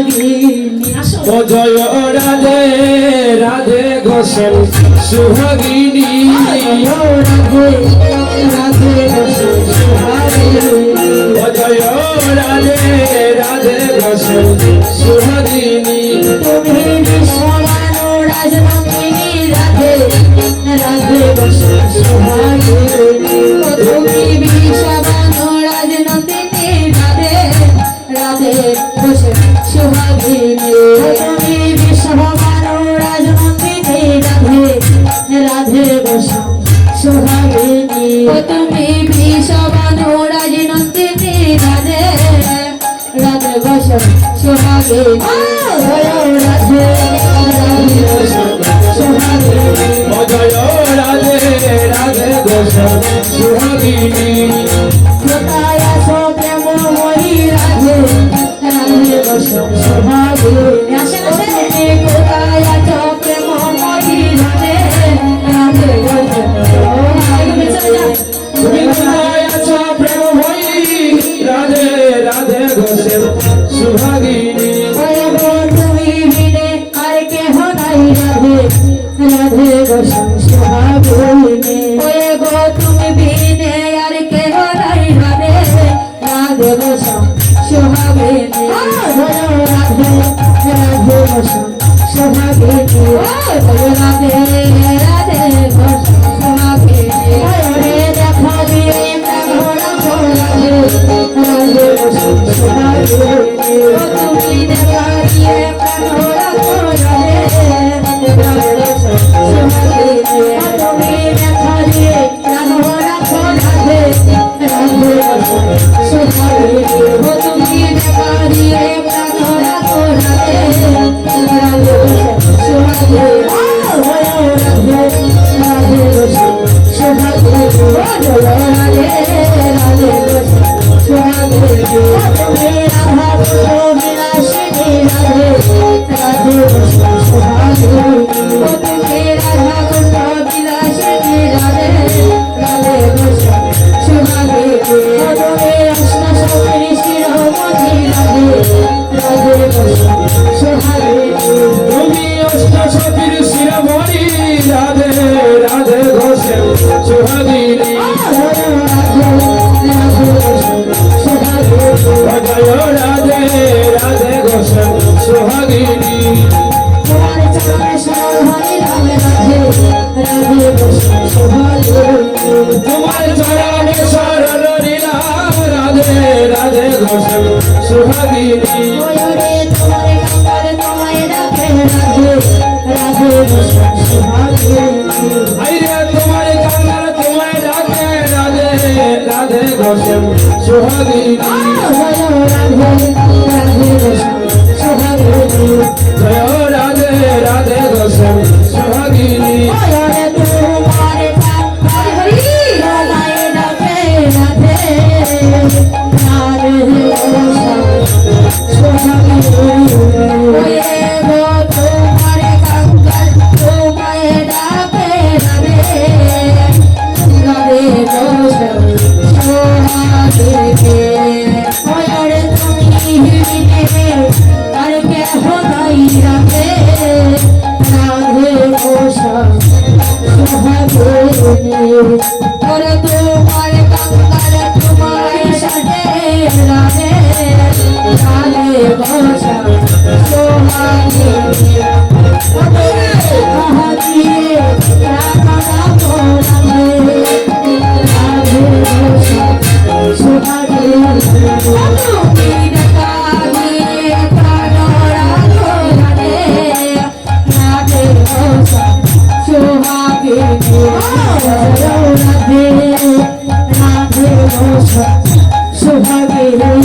সোহাগিনী ও জয় রাধে রাধে গোসল সুহাগিনী রাধে রাধে গোসল সোহাগিনী ও জয় রাধে রাধে গোসল সুহাগিনী তুমি বিশ্বমানো রাজনন্দিনী রাধে রাধে গোসল সোহাগিনী তুমি বিশ্বমানো রাজনন্দিনী রাধে রাধে গোসল সোহাগিনী তুমি বিশ্বমানো রাজনন্দিনী রাধে রাধে গোসল সোহাগিনী তুমি বিশ্বমানো রাজনন্দিনী রাধে রাধে গোসল সোহাগিনী রাধে রাধে গোসল সোহাগিনী ও জয় রাধে রাধে গোসল সুহাগিনী কোথায় আছো প্রেমময়ী রাধে রাধে গোসল সোহাগিনী তুমি কোথায় আছো প্রেমময়ী রাধে রাধে গোসল সোহাগিনী তুমি কোথায় আছো প্রেমময়ী রাধে রাধে গোসল সুহাগিনী তুমি বিনে আর কেহ নাই রাধে রাধে গোসল সোহাগিনী ওয়ে গো তুমি বিনে আর কেহ নাই রাধে রাধে গোসল সোহাগিনী রাধে রাধে গোসল সোহাগিনী রাধে রাধে গোসল সোহাগিনী রে দেখা দিয়ে রাধে রাধে গোসল সোহাগিনী তুমি দেখা দিয়ে তুমি অষ্টসখীর শিরোমণি রাধে রাধে গোসল সুহাগিনী ও জয় রাধে রাধে গোসল সুহাগিনী তোমার চরণে শরণ নিলাম রাধে রাধে গোসল সুহাগিনী আইরে তোমার কাঙ্গাল তোমায় ডাকে রাধে রাধে গোসল সুহাগিনী জয় রাধে রাধে গোসল সুহাগিনী ওরে তোমার কাঙ্গাল তোমার সাথে রাধে রাধে গোসল সোহাগিনী Sohagiনী